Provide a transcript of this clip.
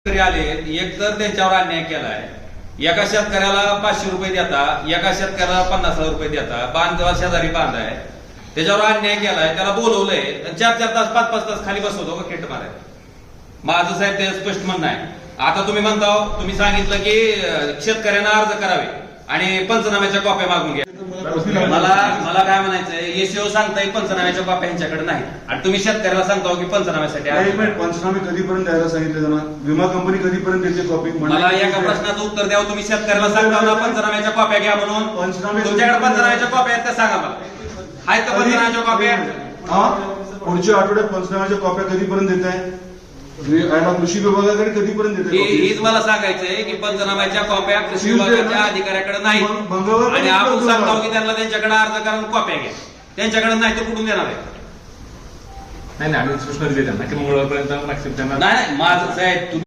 आले एक तर त्यांच्यावर अन्याय केलाय. एका शेतकऱ्याला 500 रुपये देता, एका शेतकऱ्याला 50,000 रुपये देता, बांधवा शेजारी बांध आहे, त्याच्यावर अन्याय केलाय. त्याला बोलवलंय 4-4 तास 5-5 तास खाली बसवतो का खेट मारायला. माझं साहेब ते स्पष्ट म्हणणं आहे. आता तुम्ही म्हणता, तुम्ही सांगितलं की शेतकऱ्यांना अर्ज करावे आणि पंचनाम्याच्या कॉप्या मागून घ्या. मला काय म्हणायचंय, एसीओ सांगताय पंचनाम्याच्या कॉप्या यांच्याकडे नाही आणि तुम्ही शेतकऱ्याला सांगता की पंचनाम्यासाठी. पंचनामे कधीपर्यंत द्यायला सांगितले त्यांना? विमा कंपनी कधीपर्यंत देते कॉपी? मला एका प्रश्नाचं उत्तर द्यावं. तुम्ही शेतकऱ्याला सांगता ना पंचनाम्याच्या कॉप्या घ्या म्हणून. तुमच्याकडे पंचनाम्याच्या कॉप्या आहेत का सांगा मला. आहेत का पंचनाम्याच्या कॉप्या? पुढच्या आठवड्यात पंचनाम्याच्या कॉप्या कधीपर्यंत देत आहे? कृषी विभागाकडे कधीपर्यंत देते? हेच मला सांगायचंय की पंचनाम्याच्या कॉप्या कृषी विभागाच्या अधिकाऱ्याकडे नाही आणि आपण सांगतो की त्यांना त्यांच्याकडे अर्ज करून कॉप्या घ्या. त्यांच्याकडे नाही तर कुठून देणार आहे? नाही आम्ही सूचना दिली त्यांना की मंगळवारपर्यंत नाही माझं साहेब